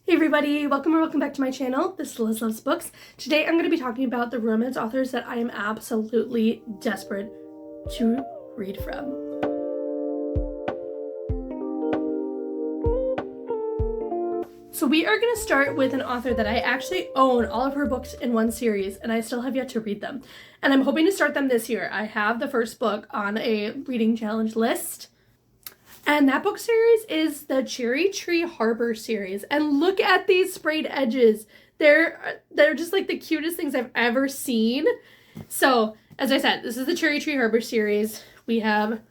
Hey everybody, welcome or welcome back to my channel. This is Liz Loves Books. Today I'm going to be talking about the romance authors that I am absolutely desperate to read from. So we are going to start with an author that I actually own all of her books in one series and I still have yet to read them. And I'm hoping to start them this year. I have the first book on a reading challenge list. And that book series is the Cherry Tree Harbor series. And look at these sprayed edges. They're just like the cutest things I've ever seen. So, as I said, this is the Cherry Tree Harbor series. We have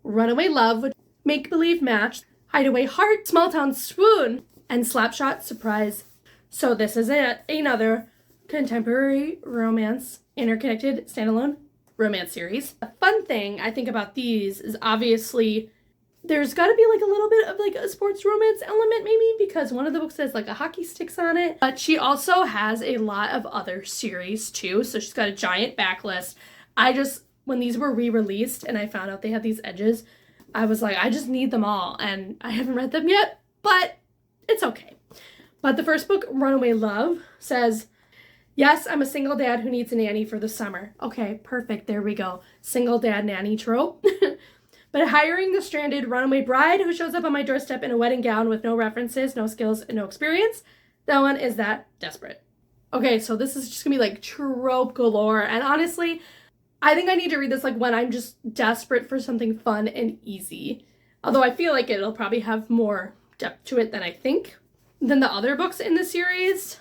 Runaway Love, Make Believe Match, Hideaway Heart, Small Town Swoon, and Slapshot Surprise. So this is another contemporary romance, interconnected, standalone romance series. A fun thing I think about these is obviously there's got to be like a little bit of like a sports romance element maybe because one of the books has like a hockey sticks on it. But she also has a lot of other series too. So she's got a giant backlist. When these were re-released and I found out they had these edges, I was like, I just need them all. And I haven't read them yet, but it's okay. But the first book, Runaway Love, says, yes, I'm a single dad who needs a nanny for the summer. Okay, perfect. There we go. Single dad nanny trope. But hiring the stranded runaway bride who shows up on my doorstep in a wedding gown with no references, no skills, and no experience, that one is that desperate. Okay, so this is just gonna be like trope galore. And honestly, I think I need to read this like when I'm just desperate for something fun and easy. Although I feel like it'll probably have more depth to it than I think than the other books in the series.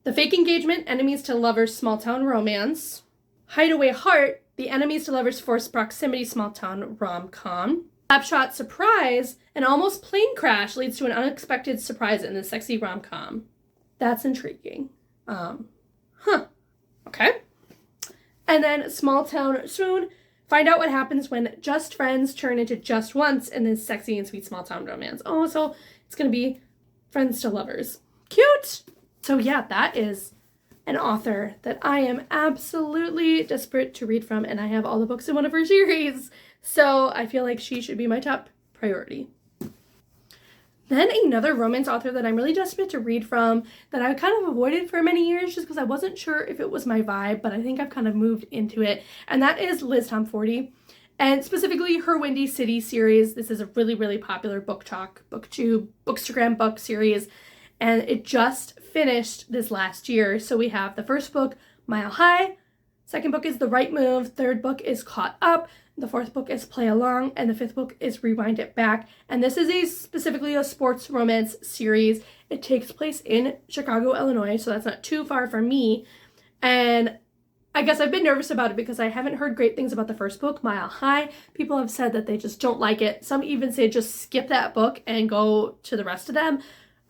The Fake Engagement, Enemies to Lovers, Small Town Romance. Hideaway Heart, the Enemies to Lovers Forced Proximity Small Town Rom-Com. Slapshot Surprise, an almost plane crash leads to an unexpected surprise in the sexy rom-com. That's intriguing. Okay. And then Small Town Swoon, find out what happens when just friends turn into just once in this sexy and sweet small town romance. Oh, so it's going to be friends to lovers. Cute! So yeah, that is an author that I am absolutely desperate to read from, and I have all the books in one of her series, so I feel like she should be my top priority. Then another romance author that I'm really desperate to read from that I kind of avoided for many years just because I wasn't sure if it was my vibe, but I think I've kind of moved into it, and that is Liz Tomforty, and specifically her Windy City series. This is a really, really popular book talk, booktube, bookstagram book series, and it just finished this last year. So we have the first book, Mile High. Second book is The Right Move. Third book is Caught Up. The fourth book is Play Along. And the fifth book is Rewind It Back. And this is specifically a sports romance series. It takes place in Chicago, Illinois. So that's not too far from me. And I guess I've been nervous about it because I haven't heard great things about the first book, Mile High. People have said that they just don't like it. Some even say just skip that book and go to the rest of them.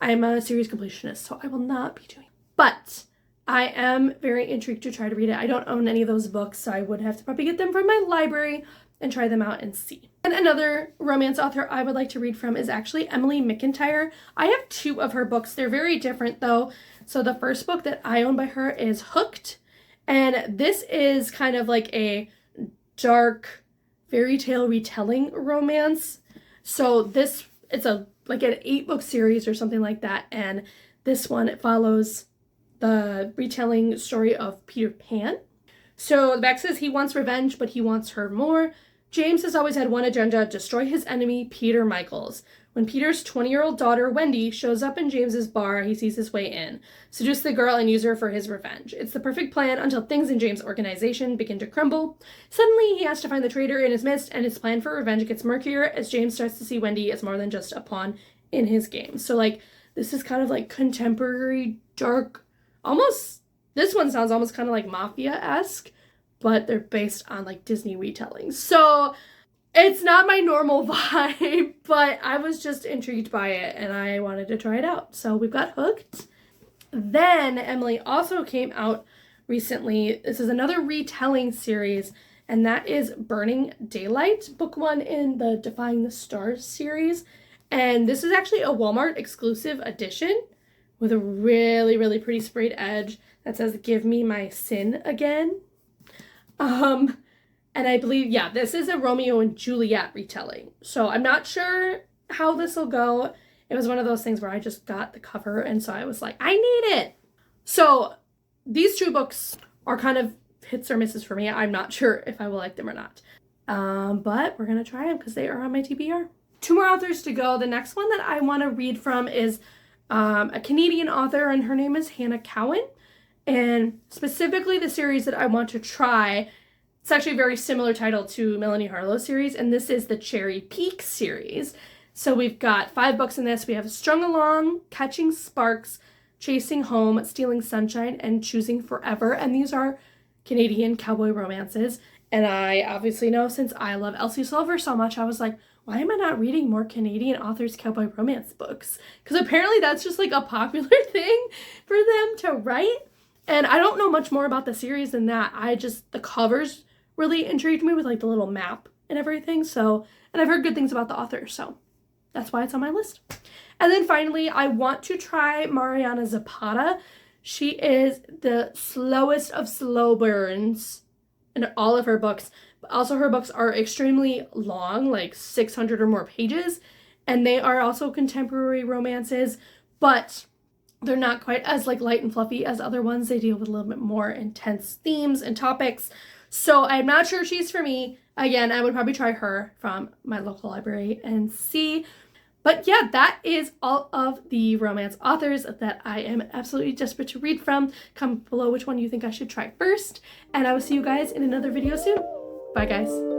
I'm a series completionist, so I will not be doing it. But I am very intrigued to try to read it. I don't own any of those books, so I would have to probably get them from my library and try them out and see. And another romance author I would like to read from is actually Emily McIntyre. I have two of her books. They're very different though. So the first book that I own by her is Hooked. And this is kind of like a dark fairy tale retelling romance. So it's like an 8-book series or something like that. And this one, it follows the retelling story of Peter Pan. So the back says he wants revenge, but he wants her more. James has always had one agenda: destroy his enemy, Peter Michaels. When Peter's 20-year-old daughter, Wendy, shows up in James's bar, he sees his way in, seduce the girl, and use her for his revenge. It's the perfect plan until things in James' organization begin to crumble. Suddenly, he has to find the traitor in his midst, and his plan for revenge gets murkier as James starts to see Wendy as more than just a pawn in his game. So, like, this is kind of like contemporary, dark, almost, this one sounds almost kind of like Mafia-esque, but they're based on, like, Disney retellings. So it's not my normal vibe, but I was just intrigued by it and I wanted to try it out. So we've got Hooked. Then Emily also came out recently. This is another retelling series, and that is Burning Daylight, book 1 in the Defying the Stars series. And this is actually a Walmart exclusive edition with a really, really pretty sprayed edge that says, "Give me my sin again." And I believe, yeah, this is a Romeo and Juliet retelling. So I'm not sure how this will go. It was one of those things where I just got the cover, and so I was like, I need it. So these 2 books are kind of hits or misses for me. I'm not sure if I will like them or not. But we're going to try them because they are on my TBR. 2 more authors to go. The next one that I want to read from is a Canadian author, and her name is Hannah Cowan. And specifically the series that I want to try, it's actually a very similar title to Melanie Harlow's series, and this is the Cherry Peak series. So we've got 5 books in this. We have Strung Along, Catching Sparks, Chasing Home, Stealing Sunshine, and Choosing Forever. And these are Canadian cowboy romances. And I obviously know, since I love Elsie Silver so much, I was like, why am I not reading more Canadian authors' cowboy romance books? Because apparently that's just like a popular thing for them to write. And I don't know much more about the series than that. The covers really intrigued me with like the little map and everything. So, and I've heard good things about the author, so that's why it's on my list. And then finally, I want to try Mariana Zapata. She is the slowest of slow burns in all of her books. But also her books are extremely long, like 600 or more pages. And they are also contemporary romances, but they're not quite as like light and fluffy as other ones. They deal with a little bit more intense themes and topics. So I'm not sure she's for me. Again, I would probably try her from my local library and see. But yeah, that is all of the romance authors that I am absolutely desperate to read from. Comment below which one you think I should try first. And I will see you guys in another video soon. Bye, guys.